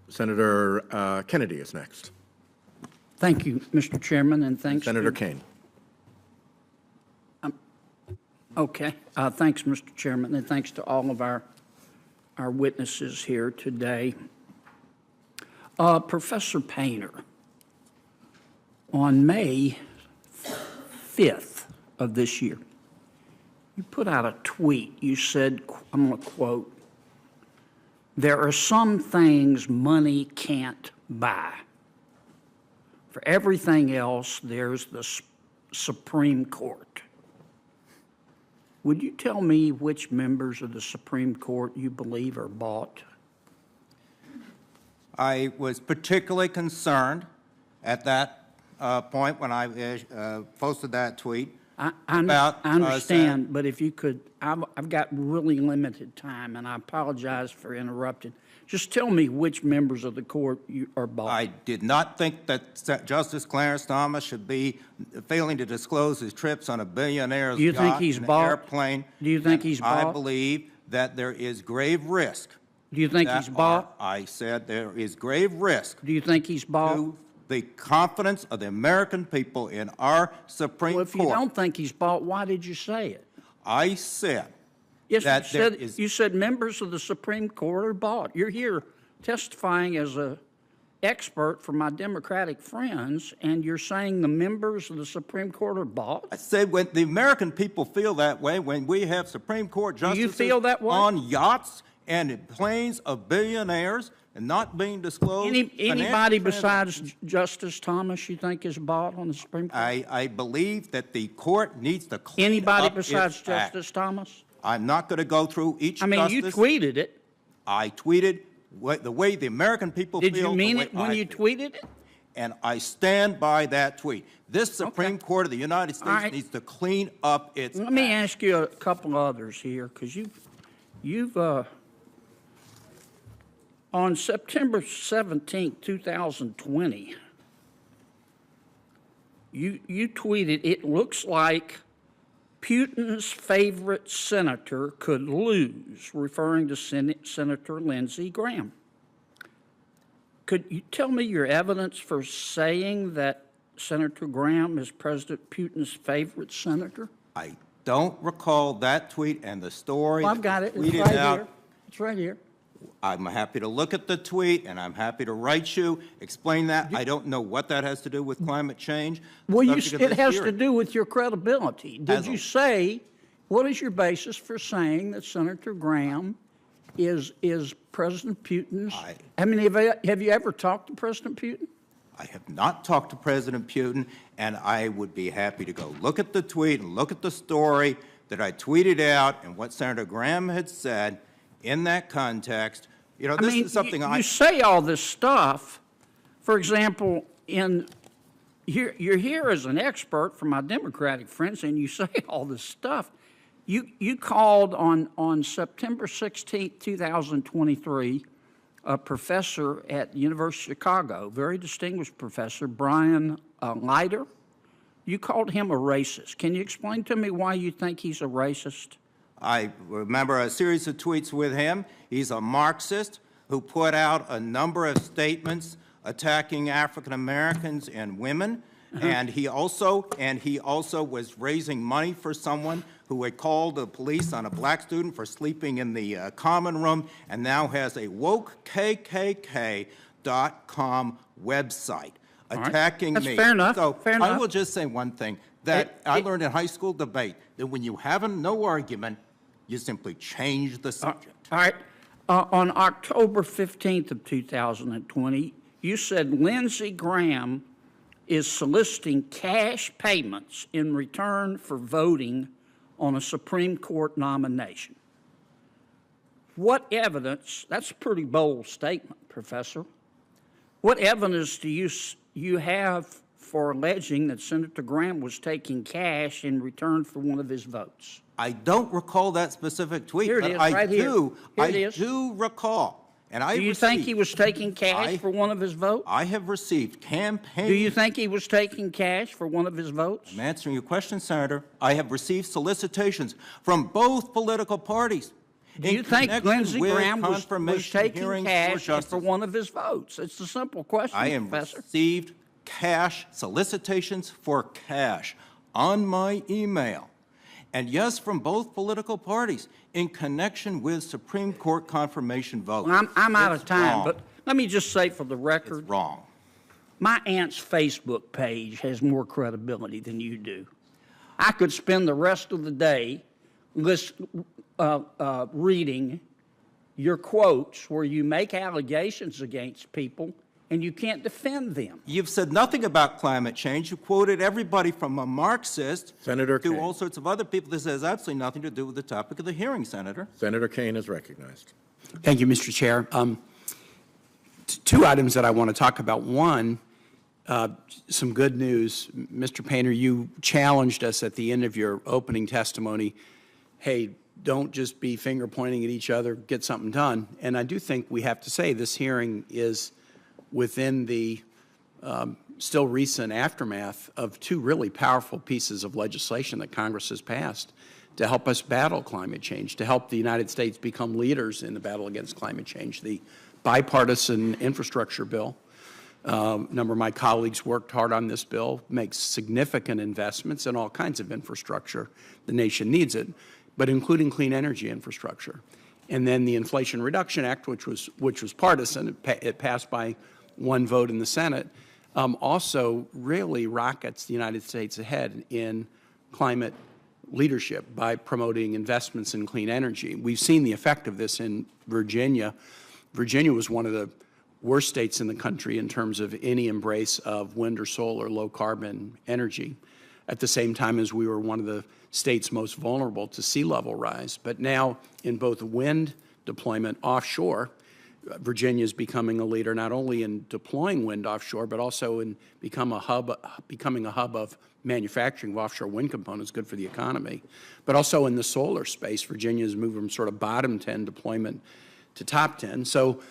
Senator Kennedy is next. Thank you, Mr. Chairman, and thanks. Senator Kane. Okay. Thanks, Mr. Chairman, and thanks to all of our witnesses here today. Professor Painter, on May 5th of this year, you put out a tweet. You said, I'm going to quote, "There are some things money can't buy. For everything else, there's the Supreme Court." Would you tell me which members of the Supreme Court you believe are bought? I was particularly concerned at that point when I posted that tweet. I understand, but if you could, I've got really limited time, and I apologize for interrupting. Just tell me which members of the court you are bought. I did not think that Justice Clarence Thomas should be failing to disclose his trips on a billionaire's yacht and airplane. Do you think he's bought? I believe that there is grave risk. Do you think he's bought? I said there is grave risk. Do you think he's bought? To the confidence of the American people in our Supreme Court. Well, if you don't think he's bought, why did you say it? I said yes, that you said members of the Supreme Court are bought. You're here testifying as an expert for my Democratic friends, and you're saying the members of the Supreme Court are bought? I said when the American people feel that way, when we have Supreme Court justices Do you feel that way? On yachts and in planes of billionaires and not being disclosed. Anybody besides Justice Thomas you think is bought on the Supreme Court? I believe that the court needs to clean Anybody up besides its Justice act. Thomas? I'm not going to go through each I mean, justice. you tweeted it. I tweeted the way the American people feel. Did you mean it when you tweeted it? And I stand by that tweet. This Supreme Court of the United States needs to clean up its Let me ask you a couple others here, because you've on September 17, 2020, you tweeted, "It looks like Putin's favorite senator could lose," referring to Senator Lindsey Graham. Could you tell me your evidence for saying that Senator Graham is President Putin's favorite senator? I don't recall that tweet and the story. Well, I've got it. It's right here. It's right here. I'm happy to look at the tweet, and I'm happy to write you, explain that. I don't know what that has to do with climate change. Well, it has to do with your credibility. Did you say, what is your basis for saying that Senator Graham is President Putin's? I mean, have you ever talked to President Putin? I have not talked to President Putin, and I would be happy to go look at the tweet and look at the story that I tweeted out and what Senator Graham had said in that context. You know, this is something you say all this stuff. For example, you're here as an expert for my Democratic friends, and you say all this stuff. You called on September 16, 2023, a professor at the University of Chicago, very distinguished professor, Brian Leiter. You called him a racist. Can you explain to me why you think he's a racist? I remember a series of tweets with him. He's a Marxist who put out a number of statements attacking African Americans and women. And he also was raising money for someone who had called the police on a black student for sleeping in the common room, and now has a wokekkk.com website attacking me. That's fair enough. So fair enough. I will just say one thing that I learned in high school debate, that when you have no argument, you simply change the subject. All right. On October 15th of 2020, you said Lindsey Graham is soliciting cash payments in return for voting on a Supreme Court nomination. What evidence, that's a pretty bold statement, Professor. What evidence do you have for alleging that Senator Graham was taking cash in return for one of his votes? I don't recall that specific tweet, here it but is, I right do. Here I do recall. And do you think he was taking cash for one of his votes? I have received campaign. Do you think he was taking cash for one of his votes? I'm answering your question, Senator. I have received solicitations from both political parties. Do you think connection Lindsey with Graham was confirmation taking hearings for cash justice. for one of his votes? It's a simple question, I am Professor. received cash, solicitations for cash on my email. And yes, from both political parties in connection with Supreme Court confirmation votes. Well, I'm out of It's time, wrong. but let me just say for the record, It's wrong. my aunt's Facebook page has more credibility than you do. I could spend the rest of the day reading your quotes where you make allegations against people and you can't defend them. You've said nothing about climate change. You quoted everybody from a Marxist Senator to Kaine. all sorts of other people. This has absolutely nothing to do with the topic of the hearing, Senator. Senator Kaine is recognized. Thank you, Mr. Chair. Two items that I want to talk about. One, some good news. Mr. Painter, you challenged us at the end of your opening testimony, hey, don't just be finger pointing at each other, get something done. And I do think we have to say this hearing is within the still recent aftermath of two really powerful pieces of legislation that Congress has passed to help us battle climate change, to help the United States become leaders in the battle against climate change. The bipartisan infrastructure bill, a number of my colleagues worked hard on this bill, makes significant investments in all kinds of infrastructure. The nation needs it, but including clean energy infrastructure. And then the Inflation Reduction Act, which was partisan, it passed by one vote in the Senate, also really rockets the United States ahead in climate leadership by promoting investments in clean energy. We've seen the effect of this in Virginia. Virginia was one of the worst states in the country in terms of any embrace of wind or solar low carbon energy, at the same time as we were one of the states most vulnerable to sea level rise. But now in both wind deployment offshore, Virginia is becoming a leader not only in deploying wind offshore, but also in becoming a hub of manufacturing of offshore wind components, good for the economy. But also in the solar space, Virginia has moved from sort of bottom 10 deployment to top 10. So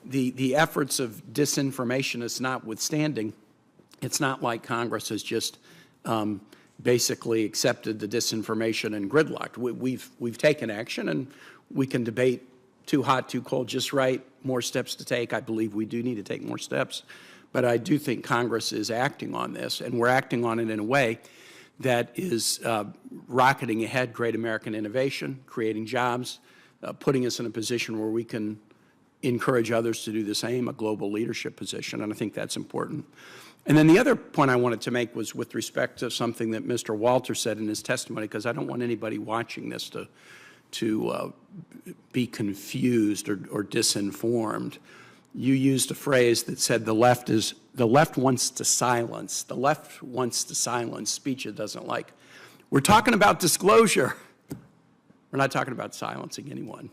the efforts of disinformationists notwithstanding, it's not like Congress has just basically accepted the disinformation and gridlocked. We've taken action, and we can debate too hot, too cold, just right, more steps to take. I believe we do need to take more steps. But I do think Congress is acting on this, and we're acting on it in a way that is rocketing ahead great American innovation, creating jobs, putting us in a position where we can encourage others to do the same, a global leadership position, and I think that's important. And then the other point I wanted to make was with respect to something that Mr. Walter said in his testimony, because I don't want anybody watching this to be confused or disinformed. You used a phrase that said the left wants to silence. The left wants to silence speech it doesn't like. We're talking about disclosure. We're not talking about silencing anyone.